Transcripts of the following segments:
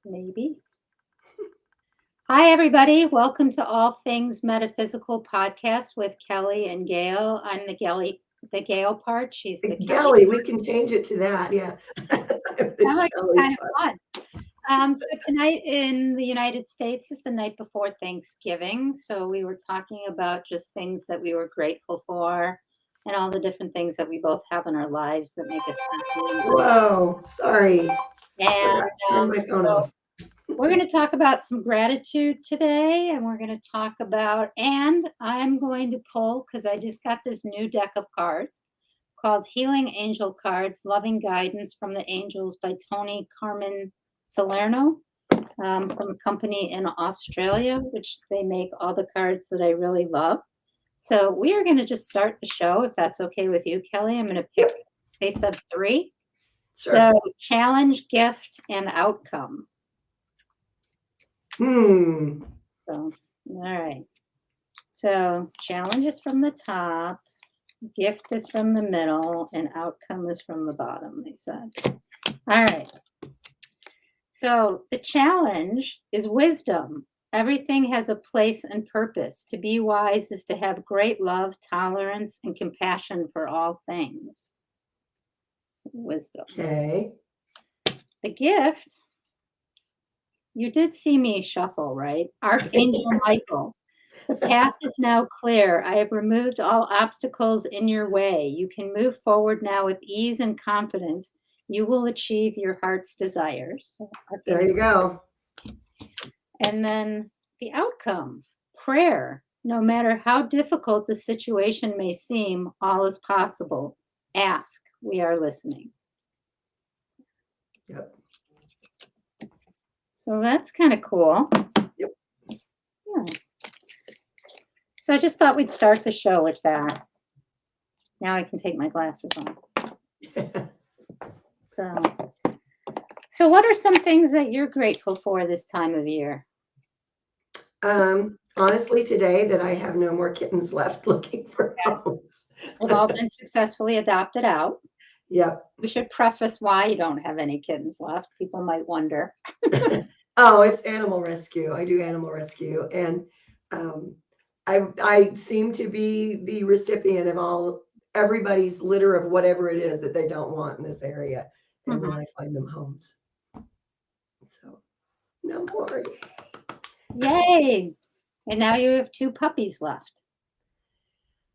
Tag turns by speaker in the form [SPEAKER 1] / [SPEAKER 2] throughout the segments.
[SPEAKER 1] Maybe. Hi, everybody. Welcome to All Things Metaphysical podcast with Kellie and Gail. I'm the Gail part. She's the Kellie.
[SPEAKER 2] Kelly, we can change it to that. Yeah.
[SPEAKER 1] That
[SPEAKER 2] The
[SPEAKER 1] might be
[SPEAKER 2] Kelly
[SPEAKER 1] kind
[SPEAKER 2] part.
[SPEAKER 1] of fun. So tonight in the United States is the night before Thanksgiving. So we were talking about just things that we were grateful for and all the different things that we both have in our lives that make us happy.
[SPEAKER 2] Whoa, sorry.
[SPEAKER 1] And
[SPEAKER 2] Forgot to turn my phone
[SPEAKER 1] so
[SPEAKER 2] off.
[SPEAKER 1] we're going to talk about some gratitude today, and we're going to talk about, and I'm going to pull because I just got this new deck of cards called Healing Angel Cards Loving Guidance from the Angels by Tony Carmen Salerno from a company in Australia, which they make all the cards that I really love. So we are going to just start the show, if that's okay with you, Kelly. I'm going to pick face of three.
[SPEAKER 2] Sure.
[SPEAKER 1] So challenge, gift, and outcome. So, all right. So, challenge is from the top, gift is from the middle, and outcome is from the bottom, they said. All right. So, the challenge is wisdom. Everything has a place and purpose. To be wise is to have great love, tolerance, and compassion for all things. So, wisdom.
[SPEAKER 2] Okay.
[SPEAKER 1] The gift, you did see me shuffle, right? Archangel Michael. The path is now clear. I have removed all obstacles in your way. You can move forward now with ease and confidence. You will achieve your heart's desires. So,
[SPEAKER 2] There you go.
[SPEAKER 1] and then the outcome, prayer. No matter how difficult the situation may seem, all is possible. Ask. We are listening.
[SPEAKER 2] Yep.
[SPEAKER 1] So that's kind of cool.
[SPEAKER 2] Yep.
[SPEAKER 1] Yeah. So I just thought we'd start the show with that. Now I can take my glasses off. So what are some things that you're grateful for this time of year?
[SPEAKER 2] Honestly, today that I have no more kittens left looking for homes.
[SPEAKER 1] They've all been successfully adopted out.
[SPEAKER 2] Yep.
[SPEAKER 1] We should preface why you don't have any kittens left. People might wonder.
[SPEAKER 2] Oh, it's animal rescue. I do animal rescue, and I seem to be the recipient of everybody's litter of whatever it is that they don't want in this area, and then I find them homes. So no more.
[SPEAKER 1] Yay! And now you have 2 puppies left.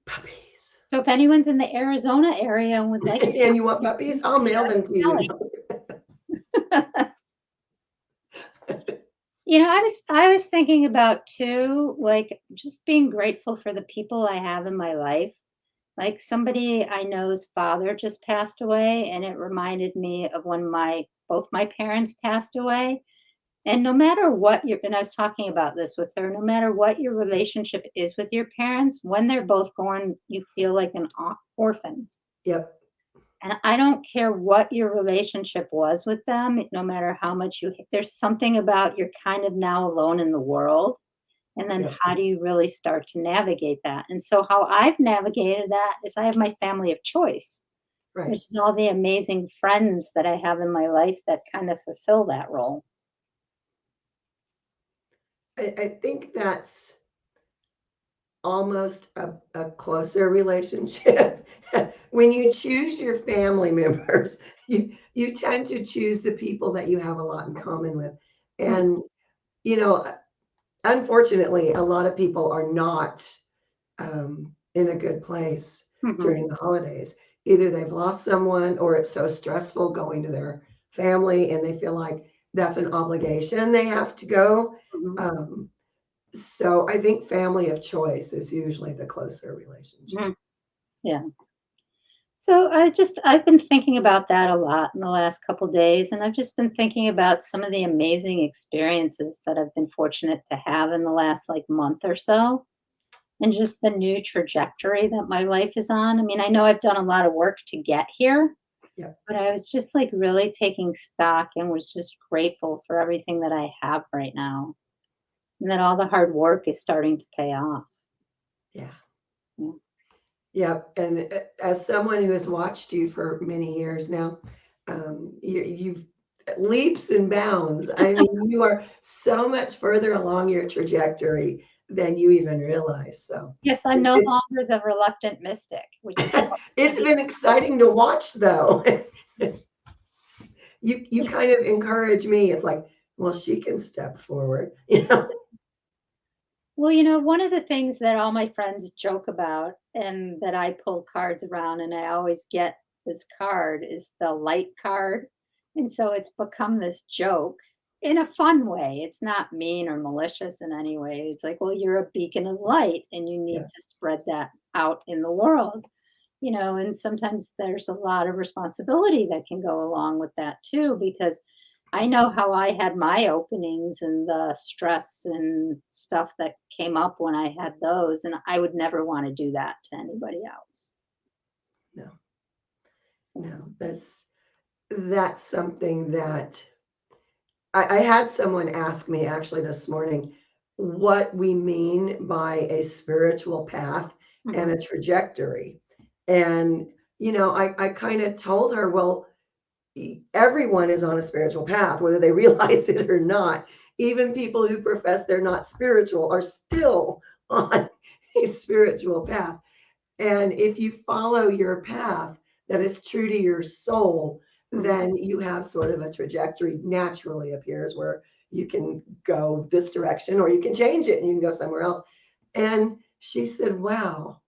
[SPEAKER 2] Puppies.
[SPEAKER 1] So if anyone's in the Arizona area and would like
[SPEAKER 2] And you want puppies? I'll mail them to you.
[SPEAKER 1] You know, I was thinking about too, like just being grateful for the people I have in my life. Like somebody I know's father just passed away, and it reminded me of when both my parents passed away. And no matter what and I was talking about this with her, no matter what your relationship is with your parents, when they're both gone, you feel like an orphan.
[SPEAKER 2] Yep.
[SPEAKER 1] And I don't care what your relationship was with them, no matter how much there's something about you're kind of now alone in the world. And then
[SPEAKER 2] Yep.
[SPEAKER 1] how do you really start to navigate that? And so how I've navigated that is I have my family of choice,
[SPEAKER 2] Right.
[SPEAKER 1] which is all the amazing friends that I have in my life that kind of fulfill that role.
[SPEAKER 2] I think that's almost a closer relationship. When you choose your family members, you tend to choose the people that you have a lot in common with. And, you know, unfortunately, a lot of people are not in a good place during the holidays. Either they've lost someone or it's so stressful going to their family and they feel like that's an obligation they have to go. So I think family of choice is usually the closer relationship.
[SPEAKER 1] Yeah. So I've been thinking about that a lot in the last couple days, and I've just been thinking about some of the amazing experiences that I've been fortunate to have in the last like month or so, and just the new trajectory that my life is on. I mean, I know I've done a lot of work to get here,
[SPEAKER 2] Yeah.
[SPEAKER 1] but I was just like really taking stock and was just grateful for everything that I have right now, and that all the hard work is starting to pay off.
[SPEAKER 2] Yeah.
[SPEAKER 1] Yeah.
[SPEAKER 2] Yep. And as someone who has watched you for many years now, you've leaps and bounds. I mean, you are so much further along your trajectory than you even realize. So
[SPEAKER 1] Yes, I'm no
[SPEAKER 2] it's
[SPEAKER 1] longer the reluctant mystic, which is supposed to
[SPEAKER 2] it's
[SPEAKER 1] be.
[SPEAKER 2] been exciting to watch though. You kind of encourage me. It's like, well, she can step forward, you know.
[SPEAKER 1] Well, one of the things that all my friends joke about and that I pull cards around and I always get this card is the light card. And so it's become this joke in a fun way. It's not mean or malicious in any way. It's like, well, you're a beacon of light and you need
[SPEAKER 2] Yeah.
[SPEAKER 1] to spread that out in the world. And sometimes there's a lot of responsibility that can go along with that too, because I know how I had my openings and the stress and stuff that came up when I had those, and I would never want to do that to anybody else.
[SPEAKER 2] No,
[SPEAKER 1] So,
[SPEAKER 2] no, that's something that I had someone ask me actually this morning what we mean by a spiritual path and
[SPEAKER 1] mhm,
[SPEAKER 2] a trajectory. And, I kind of told her, well, everyone is on a spiritual path, whether they realize it or not. Even people who profess they're not spiritual are still on a spiritual path. And if you follow your path that is true to your soul,
[SPEAKER 1] mhm.
[SPEAKER 2] then you have sort of a trajectory naturally appears where you can go this direction or you can change it and you can go somewhere else. And she said, wow,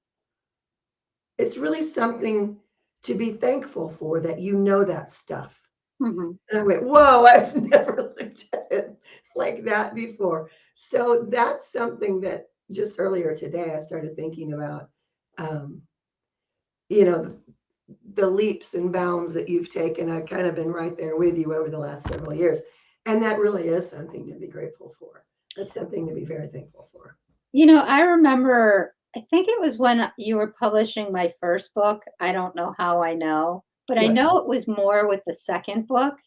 [SPEAKER 2] it's really something to be thankful for that you know that stuff.
[SPEAKER 1] Mhm.
[SPEAKER 2] And I went, whoa, I've never looked at it like that before. So that's something that just earlier today I started thinking about. Um, you know, the leaps and bounds that you've taken. I've kind of been right there with you over the last several years. And that really is something to be grateful for. That's something to be very thankful for.
[SPEAKER 1] I remember, I think it was when you were publishing my first book. I don't know how I know, but I
[SPEAKER 2] Yeah.
[SPEAKER 1] know it was more with the second book.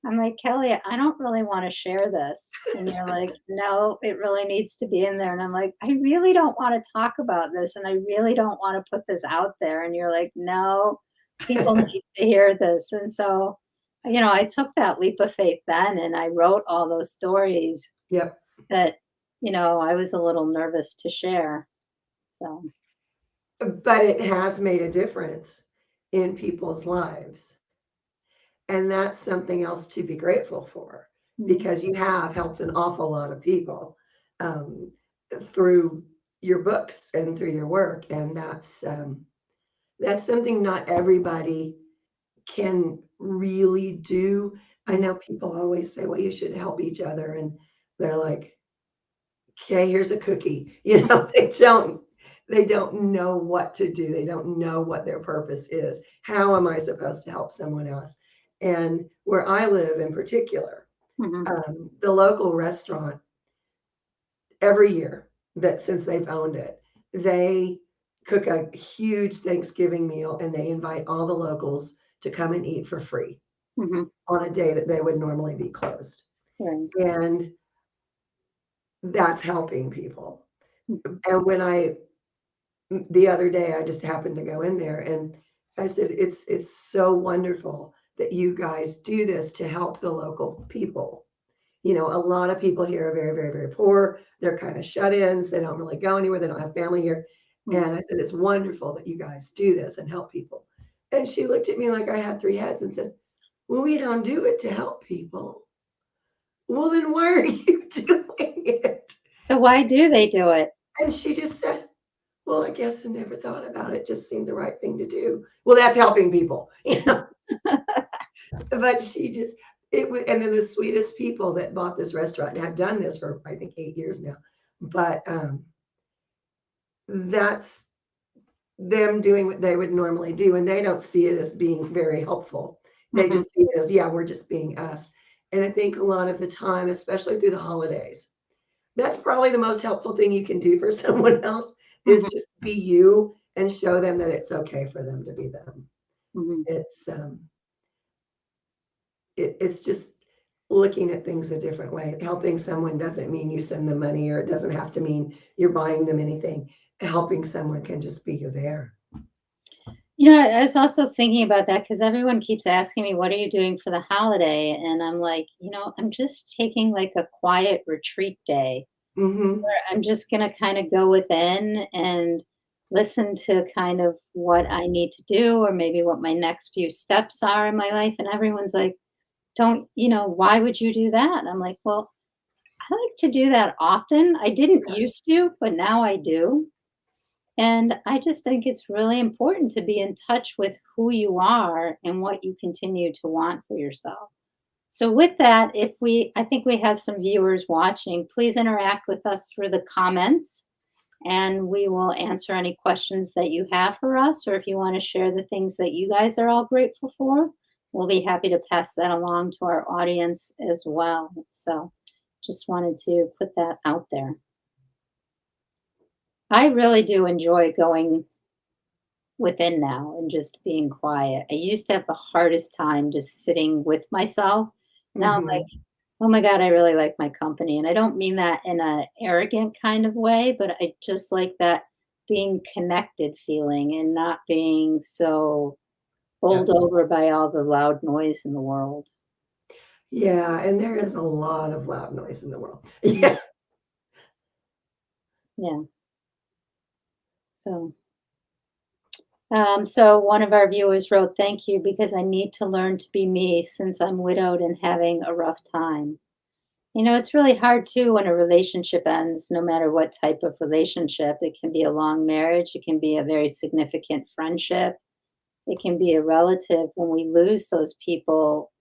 [SPEAKER 1] I'm like, Kelly, I don't really want to share this. And you're like, no, it really needs to be in there. And I'm like, I really don't want to talk about this. And I really don't want to put this out there. And you're like, no, people need to hear this. And so, I took that leap of faith then and I wrote all those stories
[SPEAKER 2] Yep.
[SPEAKER 1] that, I was a little nervous to share. So,
[SPEAKER 2] But it has made a difference in people's lives. And that's something else to be grateful for
[SPEAKER 1] mm,
[SPEAKER 2] because you have helped an awful lot of people um, through your books and through your work. And that's something not everybody can really do. I
[SPEAKER 1] mm,
[SPEAKER 2] know people always say, well, you should help each other. And they're like, okay, here's a cookie. They don't know what to do. They don't know what their purpose is. How am I supposed to help someone else? And where I live in particular,
[SPEAKER 1] mhm,
[SPEAKER 2] the local restaurant every year that since they've owned it, they cook a huge Thanksgiving meal and they invite all the locals to come and eat for free
[SPEAKER 1] mhm,
[SPEAKER 2] on a day that they would normally be closed.
[SPEAKER 1] right,
[SPEAKER 2] And that's helping people.
[SPEAKER 1] mhm,
[SPEAKER 2] And the other day, I just happened to go in there and I said, it's so wonderful that you guys do this to help the local people. A lot of people here are very, very, very poor. They're kind of shut-ins. They don't really go anywhere. They don't have family here.
[SPEAKER 1] mm.
[SPEAKER 2] And I said, it's wonderful that you guys do this and help people. And she looked at me like I had three heads and said, well, we don't do it to help people. Well, then why are you doing it?
[SPEAKER 1] So why do they do it?
[SPEAKER 2] And she just said, well, I guess I never thought about it. Just seemed the right thing to do. Well, that's helping people. But she just, it was, and then the sweetest people that bought this restaurant and have done this for, I think, 8 years now. But that's them doing what they would normally do. And they don't see it as being very helpful. They
[SPEAKER 1] Mhm,
[SPEAKER 2] just see it as, yeah, we're just being us. And I think a lot of the time, especially through the holidays, that's probably the most helpful thing you can do for someone else is
[SPEAKER 1] mhm,
[SPEAKER 2] just be you and show them that it's okay for them to be them.
[SPEAKER 1] mhm.
[SPEAKER 2] It's it's just looking at things a different way. Helping someone doesn't mean you send them money, or it doesn't have to mean you're buying them anything. Helping someone can just be you're there.
[SPEAKER 1] I was also thinking about that because everyone keeps asking me, "What are you doing for the holiday?" And I'm like, I'm just taking like a quiet retreat day
[SPEAKER 2] Mhm.
[SPEAKER 1] where I'm just going to kind of go within and listen to kind of what I need to do or maybe what my next few steps are in my life. And everyone's like, why would you do that? And I'm like, well, I like to do that often. I didn't used to, but now I do. And I just think it's really important to be in touch with who you are and what you continue to want for yourself. So, with that, I think we have some viewers watching. Please interact with us through the comments and we will answer any questions that you have for us. Or if you want to share the things that you guys are all grateful for, we'll be happy to pass that along to our audience as well. So, just wanted to put that out there. I really do enjoy going within now and just being quiet. I used to have the hardest time just sitting with myself. Now I'm like,
[SPEAKER 2] Mhm.
[SPEAKER 1] oh my God, I really like my company. And I don't mean that in a arrogant kind of way, but I just like that being connected feeling and not being so
[SPEAKER 2] Yeah.
[SPEAKER 1] bowled over by all the loud noise in the world.
[SPEAKER 2] Yeah, and there is a lot of loud noise in the world.
[SPEAKER 1] Mm,
[SPEAKER 2] Yeah.
[SPEAKER 1] yeah. So so one of our viewers wrote, "Thank you because I need to learn to be me since I'm widowed and having a rough time." It's really hard too when a relationship ends, no matter what type of relationship. It can be a long marriage, it can be a very significant friendship, it can be a relative. When we lose those people,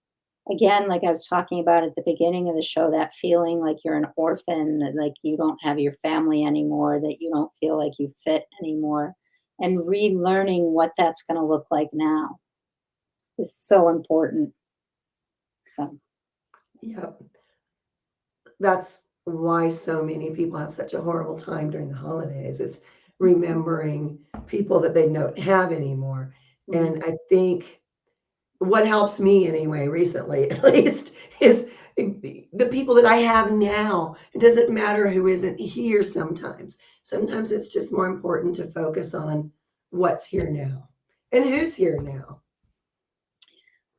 [SPEAKER 1] again, like I was talking about at the beginning of the show, that feeling like you're an orphan, like you don't have your family anymore, that you don't feel like you fit anymore, and relearning what that's going to look like now is so important. So,
[SPEAKER 2] Yep. That's why so many people have such a horrible time during the holidays. It's remembering people that they don't have anymore.
[SPEAKER 1] mhm.
[SPEAKER 2] And I think what helps me anyway, recently at least, is the people that I have now. It doesn't matter who isn't here sometimes. Sometimes it's just more important to focus on what's here now and who's here now.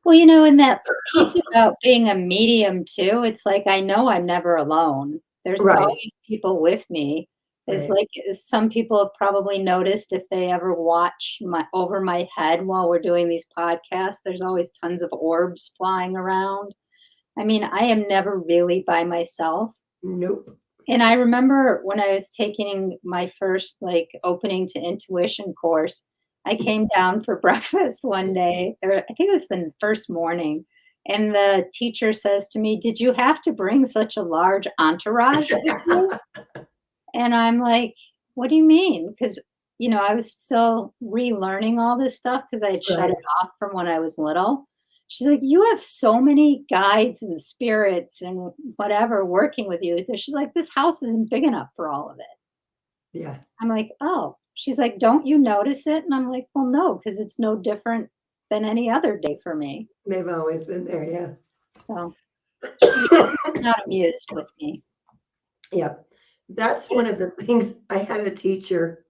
[SPEAKER 1] Well, and that piece about being a medium too, it's like I know I'm never alone. There's
[SPEAKER 2] Right,
[SPEAKER 1] always people with me. It's
[SPEAKER 2] right.
[SPEAKER 1] like some people have probably noticed if they ever watch over my head while we're doing these podcasts, there's always tons of orbs flying around. I mean, I am never really by myself.
[SPEAKER 2] Nope.
[SPEAKER 1] And I remember when I was taking my first like opening to intuition course, I came down for breakfast one day, or I think it was the first morning, and the teacher says to me, "Did you have to bring such a large entourage with you?" And I'm like, "What do you mean?" Because I was still relearning all this stuff because I had shut it
[SPEAKER 2] Right.
[SPEAKER 1] off from when I was little. She's like, "You have so many guides and spirits and whatever working with you." She's like, "This house isn't big enough for all of it."
[SPEAKER 2] Yeah.
[SPEAKER 1] I'm like, "Oh." She's like, "Don't you notice it?" And I'm like, "Well, no, because it's no different than any other day for me."
[SPEAKER 2] They've always been there. Yeah.
[SPEAKER 1] So she's not amused with me.
[SPEAKER 2] Yep. That's one of the things. I had a teacher.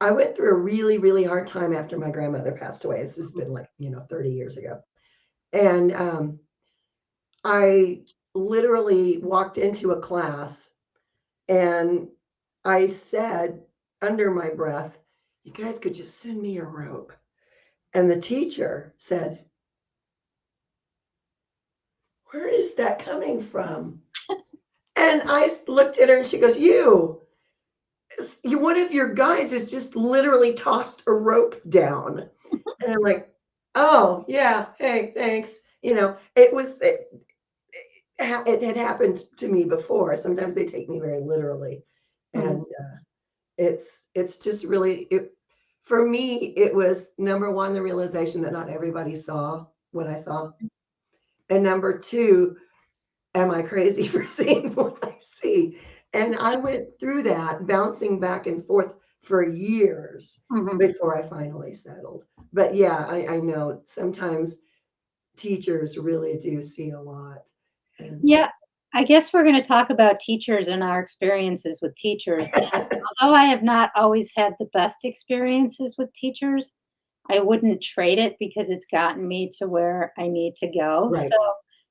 [SPEAKER 2] I went through a really, really hard time after my grandmother passed away. It's just been like, 30 years ago. And I literally walked into a class and I said under my breath, "You guys could just send me a rope." And the teacher said, "Where is that coming from?" And I looked at her and she goes, one of your guys has just literally tossed a rope down. And I'm like, "Oh, yeah, hey, thanks." It had happened to me before. Sometimes they take me very literally,
[SPEAKER 1] Mhm.
[SPEAKER 2] and it's just really for me, it was number 1, the realization that not everybody saw what I saw, and number 2, am I crazy for seeing what I see? And I went through that bouncing back and forth for years
[SPEAKER 1] Mhm.
[SPEAKER 2] before I finally settled. But yeah, I know sometimes teachers really do see a lot. And
[SPEAKER 1] Yeah, I guess we're gonna talk about teachers and our experiences with teachers, and although I have not always had the best experiences with teachers, I wouldn't trade it because it's gotten me to where I need to go.
[SPEAKER 2] Right.
[SPEAKER 1] So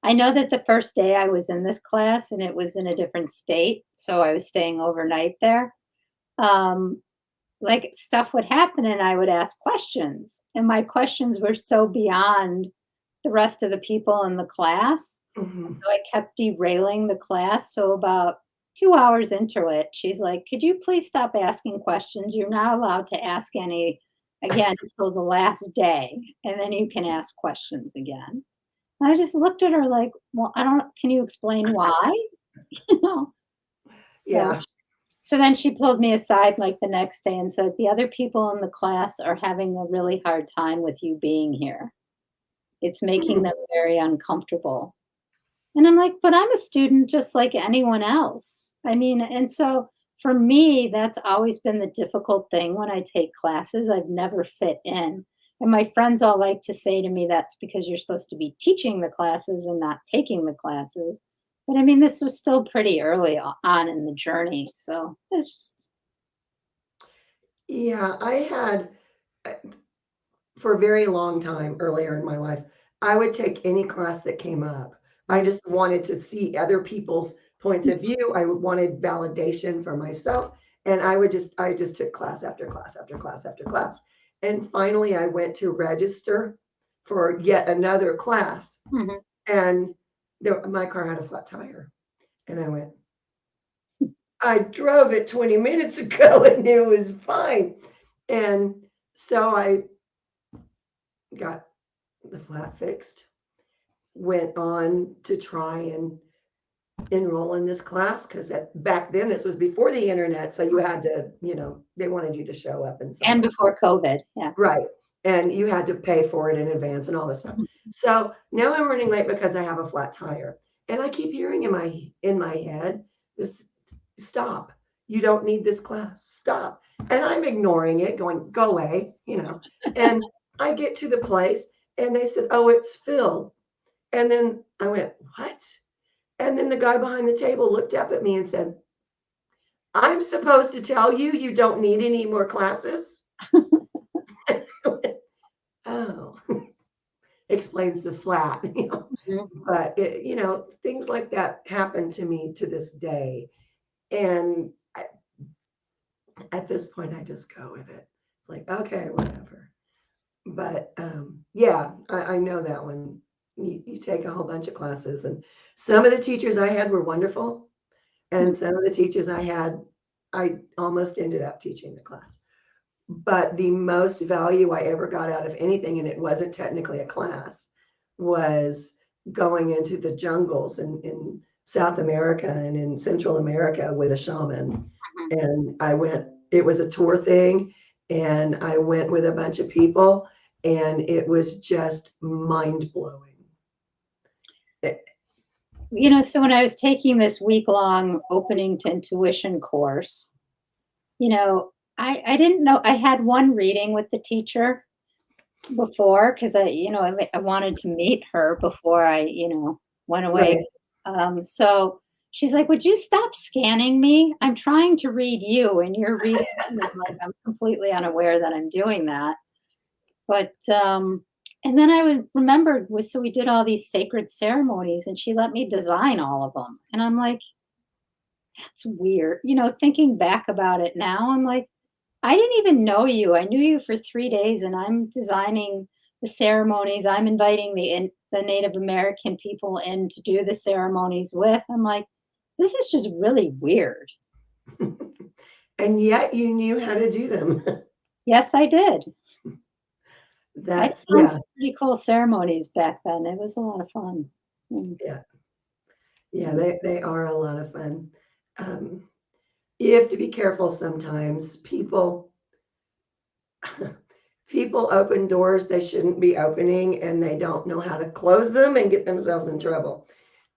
[SPEAKER 1] I know that the first day I was in this class and it was in a different state, so I was staying overnight there. Um, like stuff would happen and I would ask questions, and my questions were so beyond the rest of the people in the class. And
[SPEAKER 2] Mhm.
[SPEAKER 1] so I kept derailing the class. So about 2 hours into it, she's like, "Could you please stop asking questions? You're not allowed to ask any again until the last day, and then you can ask questions again." And I just looked at her like, "Well, I don't. Can you explain why?" You know. So
[SPEAKER 2] Yeah.
[SPEAKER 1] so then she pulled me aside like the next day and said, "The other people in the class are having a really hard time with you being here. It's making
[SPEAKER 2] Mm.
[SPEAKER 1] them very uncomfortable." And I'm like, "But I'm a student just like anyone else." I mean, and so for me, that's always been the difficult thing when I take classes. I've never fit in. And my friends all like to say to me, "That's because you're supposed to be teaching the classes and not taking the classes." But I mean, this was still pretty early on in the journey. So it's just,
[SPEAKER 2] Yeah, I had uh, for a very long time earlier in my life, I would take any class that came up. I just wanted to see other people's points of view. Wanted validation for myself, and I just took class after class after class after class. And finally, I went to register for yet another class,
[SPEAKER 1] Mhm.
[SPEAKER 2] and my car had a flat tire, and I went, I drove it 20 minutes ago and it was fine. And so I got the flat fixed, went on to try and enroll in this class because back then this was before the internet. So you had to, they wanted you to show up and sign
[SPEAKER 1] And
[SPEAKER 2] up.
[SPEAKER 1] before COVID, yeah.
[SPEAKER 2] Right. And you had to pay for it in advance and all this stuff. So now I'm running late because I have a flat tire. And I keep hearing in my head, this stop. You don't need this class. Stop. And I'm ignoring it, going, go away. And I get to the place and they said, oh, it's filled. And then I went, what? And then the guy behind the table looked up at me and said, I'm supposed to tell you you don't need any more classes? Oh, explains the flat.
[SPEAKER 1] Mhm.
[SPEAKER 2] But things like that happen to me to this day. And at this point, I just go with it. It's like, okay, whatever. But yeah, I know that one. You take a whole bunch of classes, and some of the teachers I had were wonderful, and some of the teachers I had, I almost ended up teaching the class. But the most value I ever got out of anything, and it wasn't technically a class, was going into the jungles in South America and in Central America with a shaman.
[SPEAKER 1] Mhm.
[SPEAKER 2] And it was a tour thing, and I went with a bunch of people, and it was just mind blowing.
[SPEAKER 1] So when I was taking this week-long opening to intuition course, I didn't know I had one reading with the teacher before because I wanted to meet her before I, went away.
[SPEAKER 2] Right.
[SPEAKER 1] So she's like, "Would you stop scanning me? I'm trying to read you and you're reading me." I'm like, I'm completely unaware that I'm doing that. But and then I would remember so we did all these sacred ceremonies and she let me design all of them. And I'm like, that's weird. Thinking back about it now, I'm like, I didn't even know you. I knew you for 3 days, and I'm designing the ceremonies. I'm inviting the Native American people in to do the ceremonies with. I'm like, this is just really weird.
[SPEAKER 2] And yet you knew how to do them.
[SPEAKER 1] Yes, I did. I
[SPEAKER 2] That's,
[SPEAKER 1] designed
[SPEAKER 2] yeah,
[SPEAKER 1] some pretty cool ceremonies back then. It was a lot of fun. Mm.
[SPEAKER 2] yeah, yeah, they are a lot of fun. Um, you have to be careful sometimes. People open doors they shouldn't be opening, and they don't know how to close them and get themselves in trouble.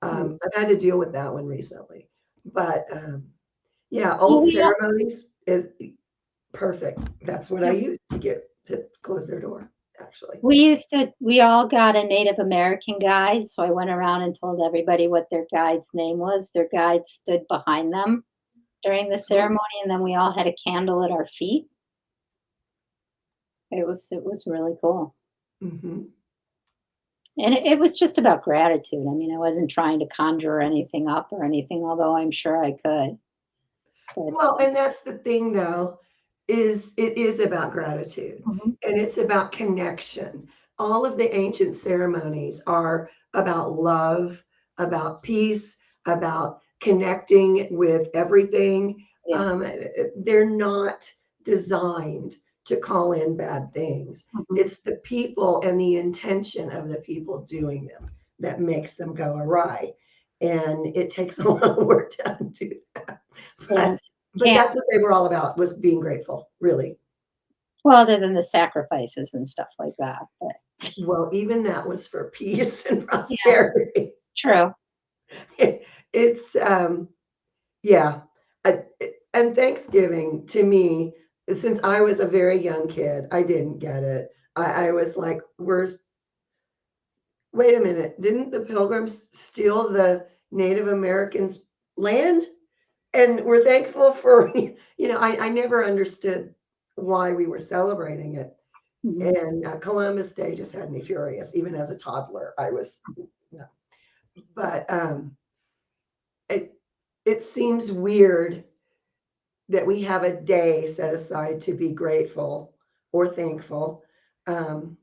[SPEAKER 1] Mm.
[SPEAKER 2] I've had to deal with that one recently. But yeah,
[SPEAKER 1] Well,
[SPEAKER 2] old ceremonies is perfect. That's what I
[SPEAKER 1] yeah,
[SPEAKER 2] use to close their door, actually.
[SPEAKER 1] we all got a Native American guide. So I went around and told everybody what their guide's name was. Their guide stood behind them during the
[SPEAKER 2] Oh,
[SPEAKER 1] ceremony, and then we all had a candle at our feet. It was really cool.
[SPEAKER 2] Hmm.
[SPEAKER 1] And it was just about gratitude. I mean, I wasn't trying to conjure anything up or anything, although I'm sure I could. But
[SPEAKER 2] Well, and that's the thing though, is it is about gratitude
[SPEAKER 1] mhm,
[SPEAKER 2] and it's about connection. All of the ancient ceremonies are about love, about peace, about connecting with everything.
[SPEAKER 1] yeah.
[SPEAKER 2] They're not designed to call in bad things.
[SPEAKER 1] Mhm.
[SPEAKER 2] It's the people and the intention of the people doing them that makes them go awry. And it takes a lot of work to undo that.
[SPEAKER 1] Yeah.
[SPEAKER 2] But
[SPEAKER 1] Can't.
[SPEAKER 2] that's what they were all about, was being grateful, really.
[SPEAKER 1] Well, other than the sacrifices and stuff like that. But
[SPEAKER 2] Well, even that was for peace and
[SPEAKER 1] yeah,
[SPEAKER 2] prosperity.
[SPEAKER 1] true.
[SPEAKER 2] It's, yeah. I and Thanksgiving to me, since I was a very young kid, I didn't get it. I was like, "We're wait a minute, didn't the Pilgrims steal the Native Americans' land? And we're thankful for," I never understood why we were celebrating it.
[SPEAKER 1] Mhm.
[SPEAKER 2] And Columbus Day just had me furious. Even as a toddler, I was no. But it it seems weird that we have a day set aside to be grateful or thankful um,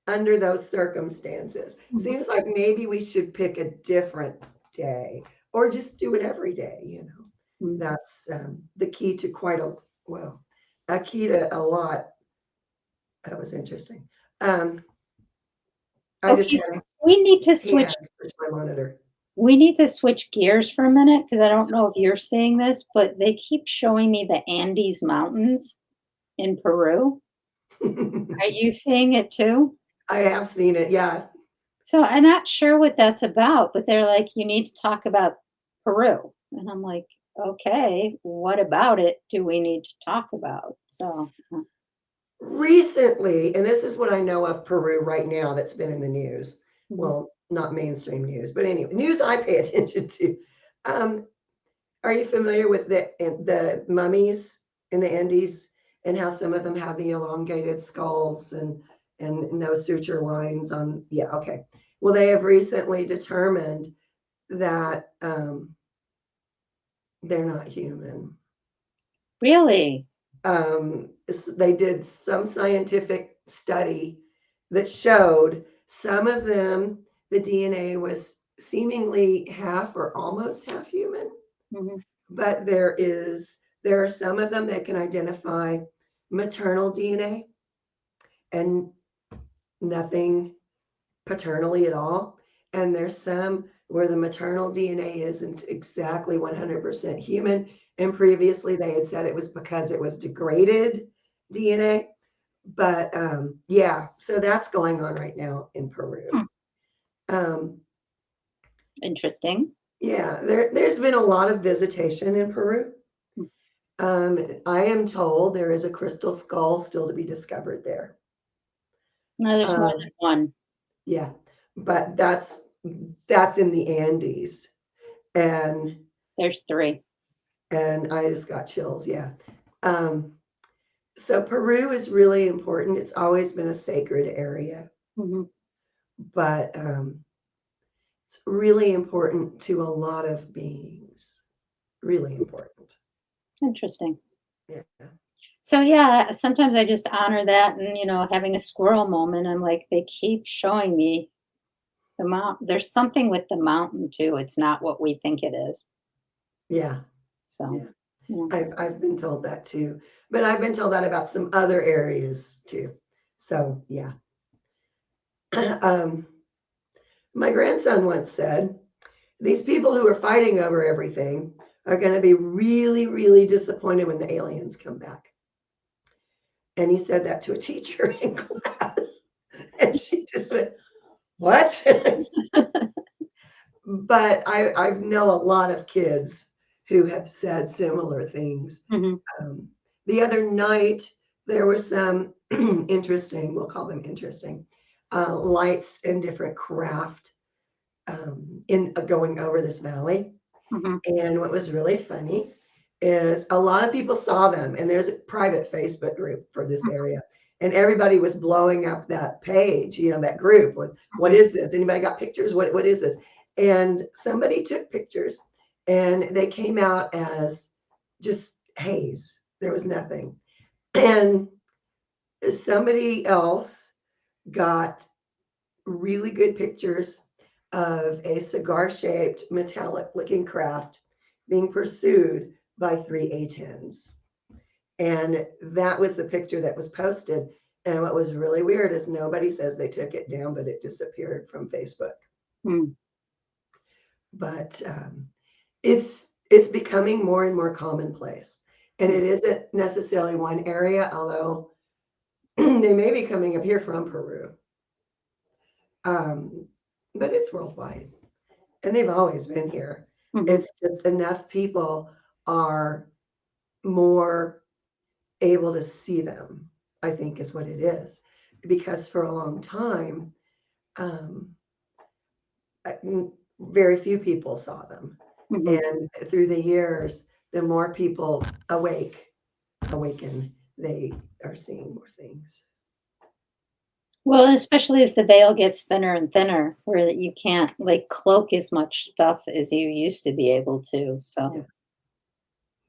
[SPEAKER 2] under those circumstances.
[SPEAKER 1] Mhm.
[SPEAKER 2] Seems like maybe we should pick a different day or just do it every day.
[SPEAKER 1] Mhm.
[SPEAKER 2] That's the key to a key to a lot. That was interesting. Um, I just
[SPEAKER 1] Okay,
[SPEAKER 2] had
[SPEAKER 1] so
[SPEAKER 2] a
[SPEAKER 1] we need to
[SPEAKER 2] hand
[SPEAKER 1] switch
[SPEAKER 2] touch my monitor.
[SPEAKER 1] we need to switch gears for a minute because I don't know if you're seeing this, but they keep showing me the Andes Mountains in Peru. Are you seeing it too?
[SPEAKER 2] I have seen it, yeah.
[SPEAKER 1] So I'm not sure what that's about, but they're like, you need to talk about Peru. And I'm like, okay, what about it do we need to talk about? So,
[SPEAKER 2] Recently, and this is what I know of Peru right now that's been in the news.
[SPEAKER 1] mhm.
[SPEAKER 2] Well, not mainstream news, but anyway, news I pay attention to. Um, are you familiar with the mummies in the Andes and how some of them have the elongated skulls and no suture lines on? Yeah, okay. Well, they have recently determined that they're not human.
[SPEAKER 1] Really?
[SPEAKER 2] They did some scientific study that showed some of them, the DNA was seemingly half or almost half human,
[SPEAKER 1] Mhm.
[SPEAKER 2] but there are some of them that can identify maternal DNA and nothing paternally at all. And there's some where the maternal DNA isn't exactly 100% human. And previously they had said it was because it was degraded DNA. But yeah, so that's going on right now in Peru.
[SPEAKER 1] Hmm,
[SPEAKER 2] Um,
[SPEAKER 1] interesting.
[SPEAKER 2] yeah, there's been a lot of visitation in Peru.
[SPEAKER 1] Hmm.
[SPEAKER 2] I am told there is a crystal skull still to be discovered there.
[SPEAKER 1] No, there's more
[SPEAKER 2] Um,
[SPEAKER 1] than one.
[SPEAKER 2] yeah, but that's in the Andes, and
[SPEAKER 1] There's three.
[SPEAKER 2] I just got chills. Yeah. Um, so Peru is really important. It's always been a sacred area,
[SPEAKER 1] Mhm.
[SPEAKER 2] but it's really important to a lot of beings. Really important.
[SPEAKER 1] Interesting.
[SPEAKER 2] Yeah.
[SPEAKER 1] So yeah, sometimes I just honor that and having a squirrel moment. I'm like, they keep showing me the mount. There's something with the mountain too. It's not what we think it is.
[SPEAKER 2] Yeah.
[SPEAKER 1] So,
[SPEAKER 2] Yeah.
[SPEAKER 1] yeah.
[SPEAKER 2] I've been told that too. But I've been told that about some other areas too. So yeah. um, my grandson once said, these people who are fighting over everything are going to be really, really disappointed when the aliens come back. And he said that to a teacher in class. And she just went, what? But I know a lot of kids who have said similar things.
[SPEAKER 1] Mhm.
[SPEAKER 2] Um, the other night, there were some interesting, we'll call them interesting, lights and different craft in going over this valley.
[SPEAKER 1] Mhm.
[SPEAKER 2] And what was really funny is a lot of people saw them, and there's a private Facebook group for this area. and everybody was blowing up that page, that group was, what
[SPEAKER 1] Mhm.
[SPEAKER 2] is this? Anybody got pictures? What is this? And somebody took pictures and they came out as just haze. There was nothing. And somebody else got really good pictures of a cigar-shaped metallic-looking craft being pursued by three A-10s. And that was the picture that was posted. And what was really weird is nobody says they took it down, but it disappeared from Facebook.
[SPEAKER 1] Mm.
[SPEAKER 2] But it's becoming more and more commonplace. And it isn't necessarily one area, although they may be coming up here from Peru. But it's worldwide. And they've always been here.
[SPEAKER 1] Mhm.
[SPEAKER 2] It's just enough people are more able to see them, I think is what it is. Because for a long time, um, very few people saw them.
[SPEAKER 1] Mhm.
[SPEAKER 2] And through the years, the more people awaken, they are seeing more things.
[SPEAKER 1] Well, and especially as the veil gets thinner and thinner, where you can't like cloak as much stuff as you used to be able to.
[SPEAKER 2] Yeah.
[SPEAKER 1] So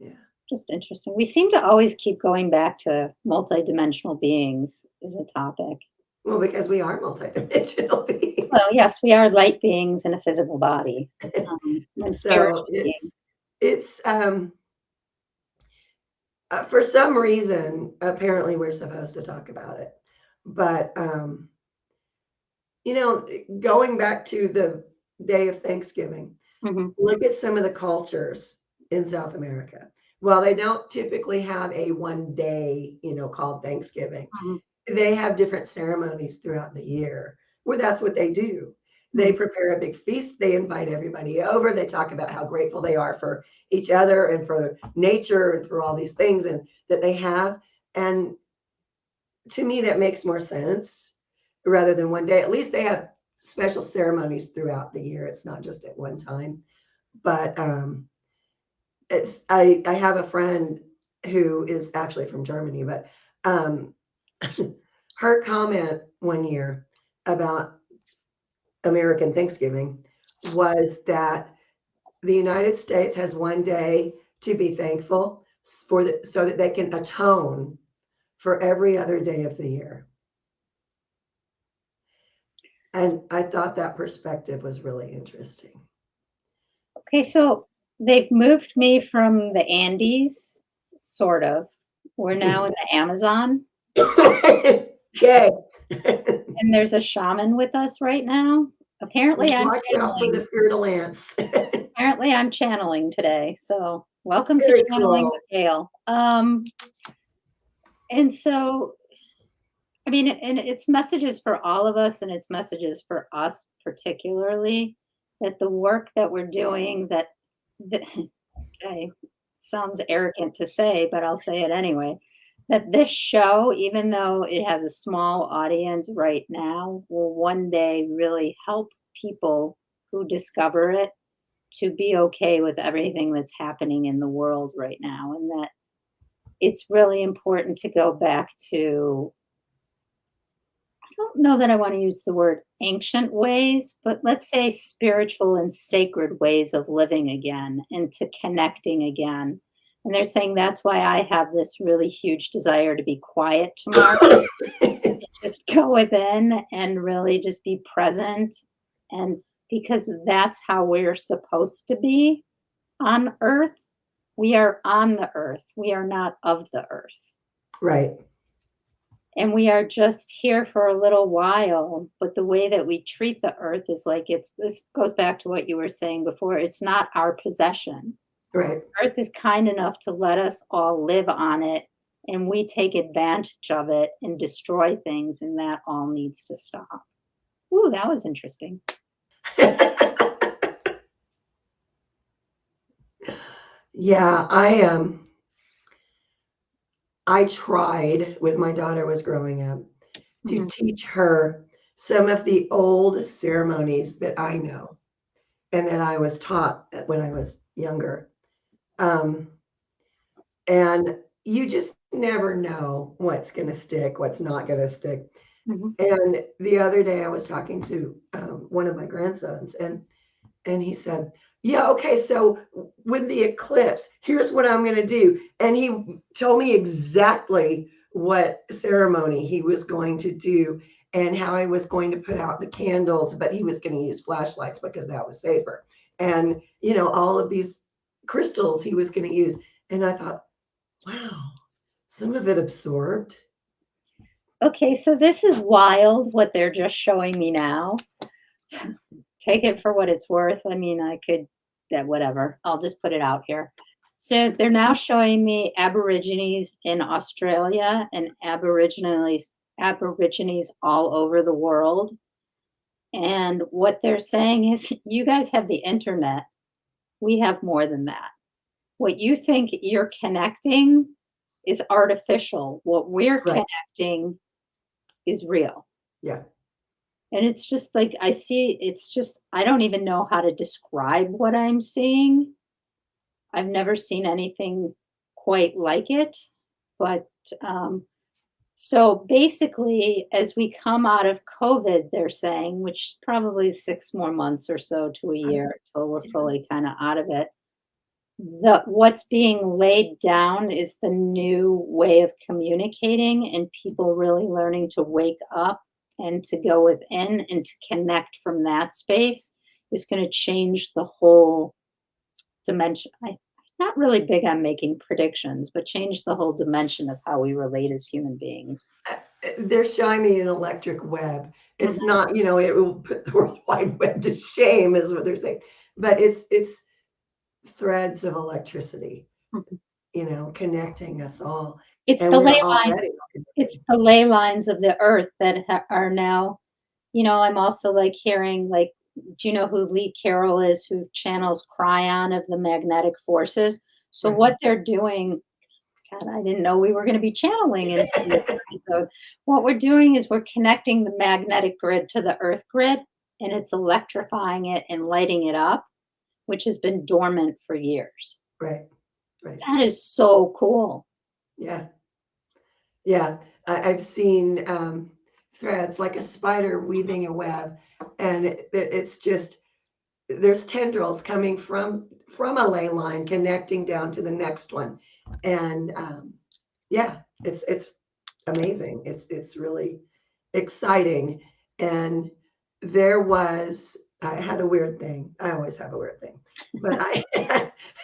[SPEAKER 2] Yeah.
[SPEAKER 1] just interesting. We seem to always keep going back to multidimensional beings as a topic.
[SPEAKER 2] Well, because we are multidimensional beings.
[SPEAKER 1] Well, yes, we are light beings in a physical body, and
[SPEAKER 2] So
[SPEAKER 1] spiritual beings.
[SPEAKER 2] it's for some reason, apparently we're supposed to talk about it. But going back to the day of Thanksgiving,
[SPEAKER 1] Mhm.
[SPEAKER 2] look at some of the cultures in South America. While they don't typically have a one day, called Thanksgiving,
[SPEAKER 1] Mhm.
[SPEAKER 2] they have different ceremonies throughout the year where that's what they do. They
[SPEAKER 1] Mhm.
[SPEAKER 2] prepare a big feast, they invite everybody over, they talk about how grateful they are for each other and for nature and for all these things and that they have. And to me, that makes more sense rather than one day. At least they have special ceremonies throughout the year. It's not just at one time. But I have a friend who is actually from Germany, but um, her comment one year about American Thanksgiving was that the United States has one day to be thankful so that they can atone for every other day of the year. And I thought that perspective was really interesting.
[SPEAKER 1] Okay, so they've moved me from the Andes, sort of. We're now in the Amazon,
[SPEAKER 2] Yay.
[SPEAKER 1] and there's a shaman with us right now. Apparently, I'm
[SPEAKER 2] Watch out for
[SPEAKER 1] channeling.
[SPEAKER 2] the fear to lance.
[SPEAKER 1] Apparently, I'm channeling today. So, welcome to
[SPEAKER 2] Very
[SPEAKER 1] channeling
[SPEAKER 2] cool.
[SPEAKER 1] with Gail. And so, I mean, and it's messages for all of us, and it's messages for us particularly that the work that we're doing, that okay, sounds arrogant to say, but I'll say it anyway. That this show, even though it has a small audience right now, will one day really help people who discover it to be okay with everything that's happening in the world right now. And that it's really important to go back to, I don't know that I want to use the word ancient ways, but let's say spiritual and sacred ways of living again and to connecting again. And they're saying that's why I have this really huge desire to be quiet tomorrow, to just go within and really just be present. And because that's how we're supposed to be on earth. We are on the earth. We are not of the earth.
[SPEAKER 2] Right.
[SPEAKER 1] And we are just here for a little while, but the way that we treat the earth is like it's this goes back to what you were saying before. It's not our possession.
[SPEAKER 2] Right.
[SPEAKER 1] Earth is kind enough to let us all live on it, and we take advantage of it and destroy things, and that all needs to stop. Ooh, that was interesting.
[SPEAKER 2] Yeah, I tried when my daughter was growing up to
[SPEAKER 1] Mhm.
[SPEAKER 2] teach her some of the old ceremonies that I know and that I was taught when I was younger. Um, and you just never know what's going to stick, what's not going to stick.
[SPEAKER 1] Mhm.
[SPEAKER 2] And the other day I was talking to one of my grandsons, and he said, "Yeah, okay, so with the eclipse, here's what I'm going to do." And he told me exactly what ceremony he was going to do and how he was going to put out the candles, but he was going to use flashlights because that was safer. And, all of these crystals he was going to use. And I thought, wow, some of it absorbed.
[SPEAKER 1] Okay, so this is wild what they're just showing me now. Take it for what it's worth. I mean, I could, yeah, whatever. I'll just put it out here. So they're now showing me Aborigines in Australia and Aborigines all over the world. And what they're saying is, you guys have the internet. We have more than that. What you think you're connecting is artificial. What we're
[SPEAKER 2] Right.
[SPEAKER 1] connecting is real.
[SPEAKER 2] Yeah.
[SPEAKER 1] And it's just like I see, it's just, I don't even know how to describe what I'm seeing. I've never seen anything quite like it. But so basically, as we come out of COVID, they're saying, which probably 6 more months or so to a year till we're fully kind of out of it, what's being laid down is the new way of communicating and people really learning to wake up and to go within and to connect from that space is going to change the whole dimension. I'm not really big on making predictions, but change the whole dimension of how we relate as human beings.
[SPEAKER 2] They're showing me an electric web. It's
[SPEAKER 1] Mhm,
[SPEAKER 2] not, it will put the World Wide Web to shame, is what they're saying. But it's threads of electricity,
[SPEAKER 1] mhm.
[SPEAKER 2] connecting us all,
[SPEAKER 1] It's
[SPEAKER 2] and
[SPEAKER 1] the
[SPEAKER 2] we're
[SPEAKER 1] ley line.
[SPEAKER 2] already all
[SPEAKER 1] It's
[SPEAKER 2] connected.
[SPEAKER 1] the ley lines of the earth that are now. I'm also like hearing like, do you know who Lee Carroll is, who channels Cryon of the magnetic forces? So
[SPEAKER 2] Right.
[SPEAKER 1] what they're doing, God, I didn't know we were going to be channeling in today's episode. What we're doing is we're connecting the magnetic grid to the earth grid, and it's electrifying it and lighting it up, which has been dormant for years.
[SPEAKER 2] Right. Right.
[SPEAKER 1] That is so cool.
[SPEAKER 2] Yeah. Yeah. I've seen threads like a spider weaving a web, and it's just there's tendrils coming from a ley line connecting down to the next one, and yeah, it's amazing. It's really exciting. And I had a weird thing. I always have a weird thing, but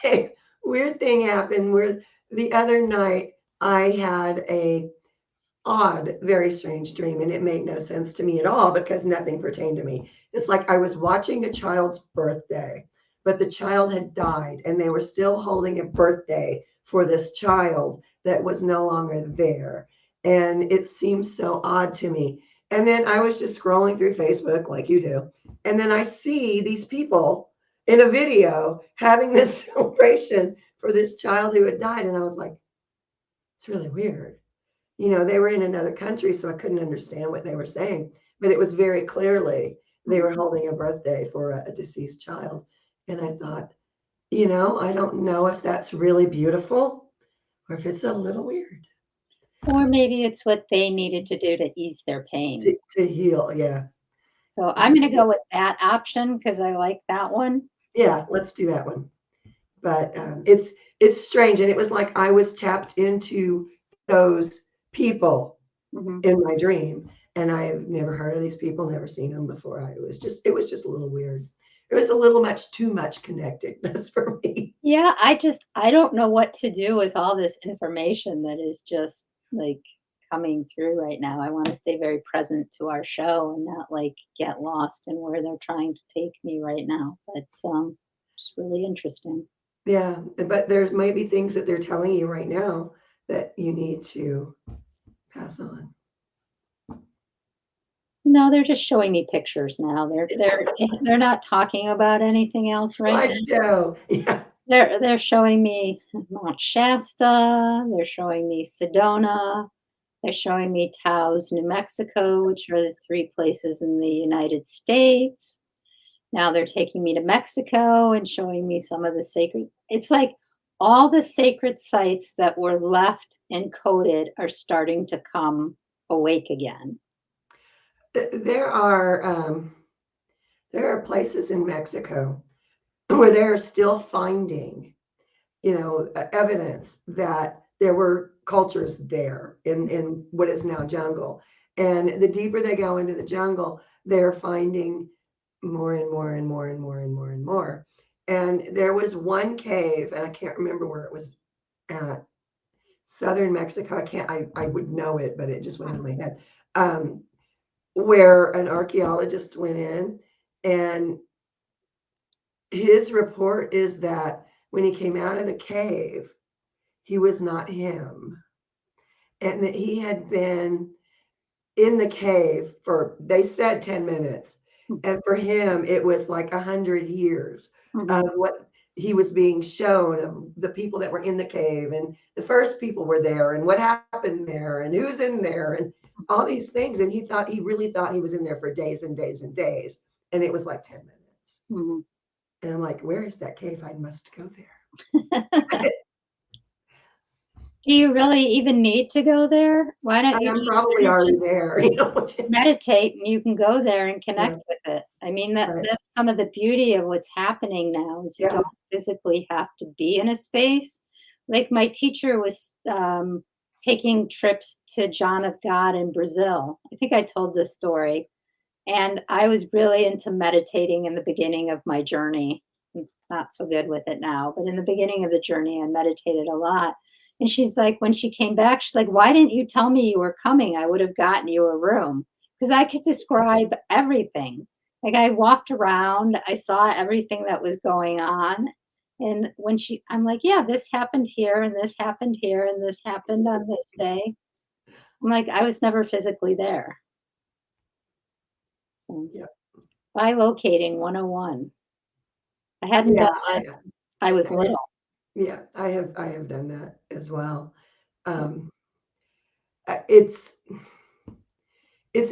[SPEAKER 2] a weird thing happened where the other night I had a odd, very strange dream, and it made no sense to me at all because nothing pertained to me. It's like I was watching a child's birthday, but the child had died, and they were still holding a birthday for this child that was no longer there. And it seemed so odd to me. And then I was just scrolling through Facebook like you do. And then I see these people in a video having this celebration for this child who had died. And I was like, it's really weird. They were in another country, so I couldn't understand what they were saying, but it was very clearly they were holding a birthday for a deceased child. And I thought, I don't know if that's really beautiful or if it's a little weird
[SPEAKER 1] Or maybe it's what they needed to do to ease their pain.
[SPEAKER 2] to heal. Yeah.
[SPEAKER 1] So I'm
[SPEAKER 2] Um,
[SPEAKER 1] gonna go with that option because I like that one. So
[SPEAKER 2] yeah, let's do that one. But it's strange. And it was like I was tapped into those people
[SPEAKER 1] mhm.
[SPEAKER 2] in my dream. And I've never heard of these people, never seen them before. It was just a little weird. It was a little much too much connectedness for me.
[SPEAKER 1] Yeah, I don't know what to do with all this information that is just, like, coming through right now. I wanna stay very present to our show and not, like, get lost in where they're trying to take me right now, but, it's really interesting.
[SPEAKER 2] Yeah, but there's might be things that they're telling you right now that you need to pass on.
[SPEAKER 1] No, they're just showing me pictures now. They're not talking about anything else right now.
[SPEAKER 2] Slideshow. Yeah.
[SPEAKER 1] They're showing me Mount Shasta, they're showing me Sedona, they're showing me Taos, New Mexico, which are the 3 places in the United States. Now they're taking me to Mexico and showing me some of the sacred, it's like, all the sacred sites that were left encoded are starting to come awake again.
[SPEAKER 2] There are places in Mexico where they're still finding, evidence that there were cultures there in what is now jungle. And the deeper they go into the jungle, they're finding more and more and more and more and more and more. And there was one cave, and I can't remember where it was at. Southern Mexico. I would know it, but it just went out of my head. Um, where an archaeologist went in, and his report is that when he came out of the cave, he was not him, and that he had been in the cave for, they said, 10 minutes. And for him, it was like 100 years of
[SPEAKER 1] Mhm.
[SPEAKER 2] what he was being shown of the people that were in the cave, and the first people were there, and what happened there, and who's in there, and all these things. And he really thought he was in there for days and days and days. And it was like 10 minutes.
[SPEAKER 1] Mhm.
[SPEAKER 2] And I'm like, where is that cave? I must go there.
[SPEAKER 1] Do you really even need to go there? Why don't
[SPEAKER 2] And
[SPEAKER 1] you
[SPEAKER 2] I'm
[SPEAKER 1] just
[SPEAKER 2] probably
[SPEAKER 1] kinda
[SPEAKER 2] already
[SPEAKER 1] just
[SPEAKER 2] there,
[SPEAKER 1] meditate and you can go there and
[SPEAKER 2] Yeah,
[SPEAKER 1] connect with it? I mean,
[SPEAKER 2] right.
[SPEAKER 1] that's some of the beauty of what's happening now is you
[SPEAKER 2] Yeah.
[SPEAKER 1] don't physically have to be in a space. Like my teacher was taking trips to John of God in Brazil. I think I told this story. And I was really into meditating in the beginning of my journey. I'm not so good with it now, but in the beginning of the journey, I meditated a lot. And she's like, when she came back, she's like, why didn't you tell me you were coming? I would have gotten you a room because I could describe everything. Like I walked around, I saw everything that was going on. And I'm like, yeah, this happened here, and this happened here, and this happened on this day. I'm like, I was never physically there. So
[SPEAKER 2] Yeah.
[SPEAKER 1] bilocating 101. I hadn't done
[SPEAKER 2] Yeah,
[SPEAKER 1] that since I was
[SPEAKER 2] I
[SPEAKER 1] little.
[SPEAKER 2] yeah, I have done that as well. Um, it's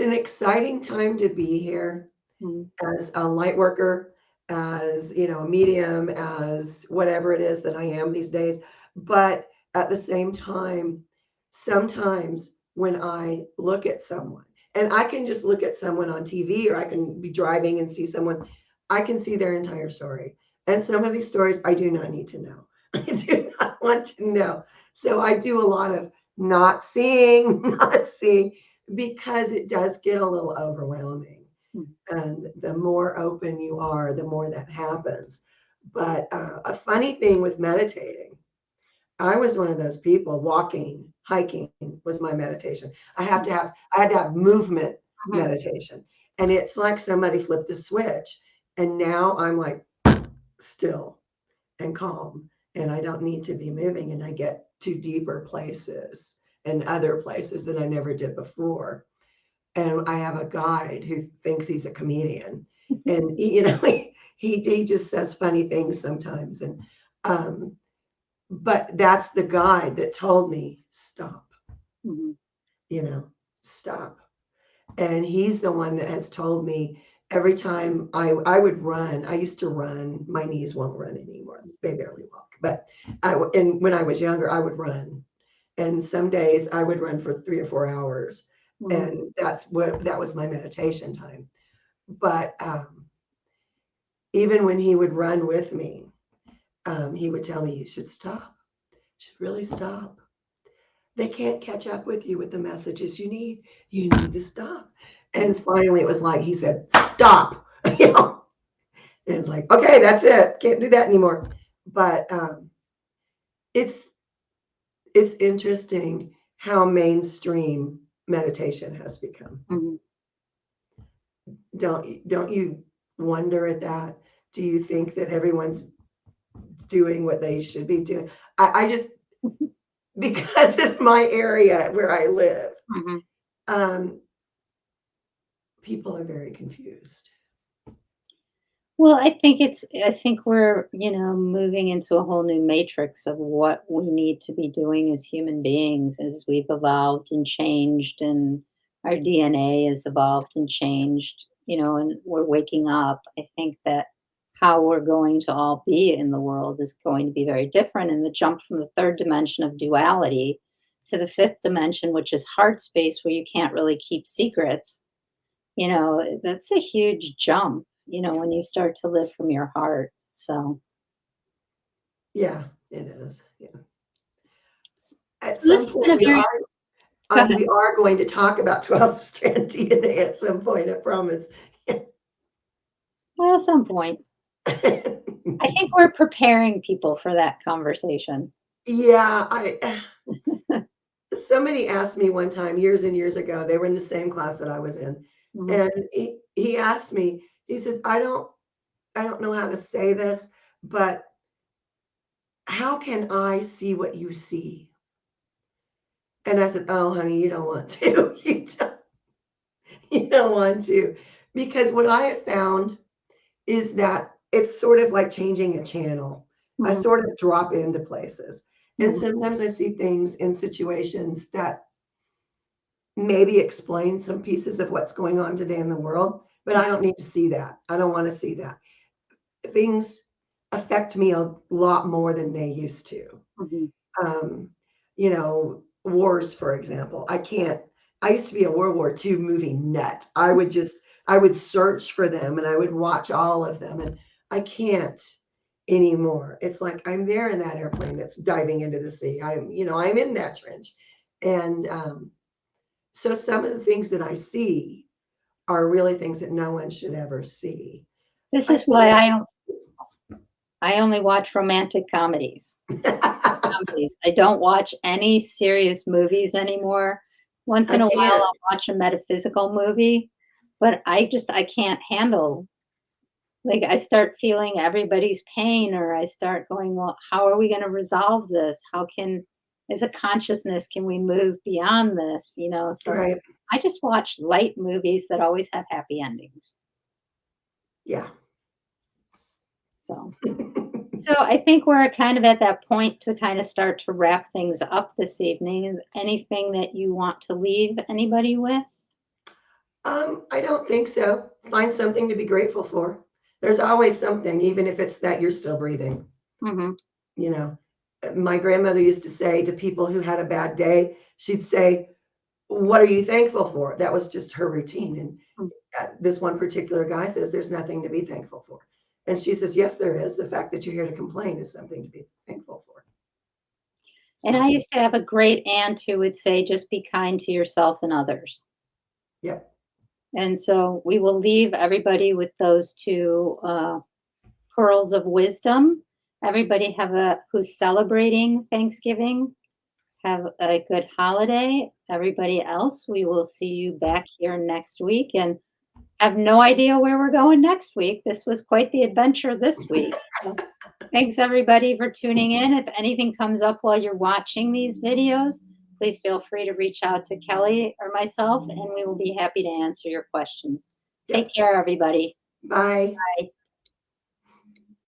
[SPEAKER 2] an exciting time to be here
[SPEAKER 1] Mhm,
[SPEAKER 2] as a light worker, as, a medium, as whatever it is that I am these days. But at the same time, sometimes when I look at someone, and I can just look at someone on TV, or I can be driving and see someone, I can see their entire story. And some of these stories I do not need to know. I do not want to know. So I do a lot of not seeing, not seeing, because it does get a little overwhelming.
[SPEAKER 1] mhm,
[SPEAKER 2] And the more open you are, the more that happens. But a funny thing with meditating, I was one of those people. Walking, hiking was my meditation. I had to have movement
[SPEAKER 1] mhm,
[SPEAKER 2] meditation. And it's like somebody flipped a switch. And now I'm like still and calm. And I don't need to be moving. And I get to deeper places and other places that I never did before. And I have a guide who thinks he's a comedian, and he just says funny things sometimes. And um, but that's the guide that told me stop,
[SPEAKER 1] mhm,
[SPEAKER 2] you know, stop. And he's the one that has told me every time I would run. I used to run. My knees won't run anymore. They barely walk. But and when I was younger, I would run. And some days I would run for 3 or 4 hours.
[SPEAKER 1] mhm.
[SPEAKER 2] And that was my meditation time. But even when he would run with me, he would tell me, you should stop. You should really stop. They can't catch up with you with the messages you need. You need to stop. And finally, it was like he said, stop. And it's like, okay, that's it. Can't do that anymore. But it's it's interesting how mainstream meditation has become.
[SPEAKER 1] Mhm.
[SPEAKER 2] Don't you wonder at that? Do you think that everyone's doing what they should be doing? I just, because of my area where I live,
[SPEAKER 1] Mhm.
[SPEAKER 2] um, people are very confused.
[SPEAKER 1] Well, I think we're, moving into a whole new matrix of what we need to be doing as human beings as we've evolved and changed and our DNA has evolved and changed, and we're waking up. I think that how we're going to all be in the world is going to be very different. And the jump from the third dimension of duality to the fifth dimension, which is heart space, where you can't really keep secrets, that's a huge jump, when you start to live from your heart. So,
[SPEAKER 2] Yeah, it is. Yeah.
[SPEAKER 1] so
[SPEAKER 2] At
[SPEAKER 1] this
[SPEAKER 2] some
[SPEAKER 1] has been
[SPEAKER 2] point,
[SPEAKER 1] a very, go ahead.
[SPEAKER 2] we are going to talk about 12 strand DNA at some point, I promise.
[SPEAKER 1] Well, at some point. I think we're preparing people for that conversation.
[SPEAKER 2] Yeah, somebody asked me one time years and years ago, they were in the same class that I was in,
[SPEAKER 1] Mhm,
[SPEAKER 2] and he asked me, he says, I don't know how to say this, but how can I see what you see? And I said, "Oh, honey, you don't want to. You don't want to." Because what I have found is that it's sort of like changing a channel. I
[SPEAKER 1] mhm,
[SPEAKER 2] sort of drop into places. And
[SPEAKER 1] mhm,
[SPEAKER 2] sometimes I see things in situations that maybe explain some pieces of what's going on today in the world, but I don't need to see that. I don't want to see that. Things affect me a lot more than they used to.
[SPEAKER 1] mhm.
[SPEAKER 2] Um, wars, for example. I used to be a World War II movie nut. I would search for them and I would watch all of them, and I can't anymore. It's like I'm there in that airplane that's diving into the sea. I'm in that trench. And so some of the things that I see are really things that no one should ever see.
[SPEAKER 1] This
[SPEAKER 2] I
[SPEAKER 1] is why
[SPEAKER 2] feel
[SPEAKER 1] I only watch romantic comedies.
[SPEAKER 2] like
[SPEAKER 1] Comedies. I don't watch any serious movies anymore. Once
[SPEAKER 2] I
[SPEAKER 1] in a while,
[SPEAKER 2] can't.
[SPEAKER 1] I'll watch a metaphysical movie, but I can't handle, like, I start feeling everybody's pain, or I start going, "Well, how are we gonna resolve this? How can as a consciousness, can we move beyond this?" So
[SPEAKER 2] Right.
[SPEAKER 1] I just watch light movies that always have happy endings.
[SPEAKER 2] Yeah.
[SPEAKER 1] So So I think we're kind of at that point to kind of start to wrap things up this evening. Is anything that you want to leave anybody with?
[SPEAKER 2] I don't think so. Find something to be grateful for. There's always something, even if it's that you're still breathing.
[SPEAKER 1] Mhm,
[SPEAKER 2] You know, my grandmother used to say to people who had a bad day, she'd say, "What are you thankful for?" That was just her routine. And
[SPEAKER 1] mm.
[SPEAKER 2] this one particular guy says, "There's nothing to be thankful for." And she says, "Yes, there is. The fact that you're here to complain is something to be thankful for."
[SPEAKER 1] And
[SPEAKER 2] So,
[SPEAKER 1] I used to have a great aunt who would say, just be kind to yourself and others.
[SPEAKER 2] yeah.
[SPEAKER 1] And so we will leave everybody with those two pearls of wisdom. Everybody who's celebrating Thanksgiving, have a good holiday. Everybody else, we will see you back here next week, and have no idea where we're going next week. This was quite the adventure this week. So, thanks everybody for tuning in. If anything comes up while you're watching these videos, please feel free to reach out to Kelly or myself, and we will be happy to answer your questions. Take
[SPEAKER 2] Yep.
[SPEAKER 1] care, everybody.
[SPEAKER 2] Bye.
[SPEAKER 1] Bye.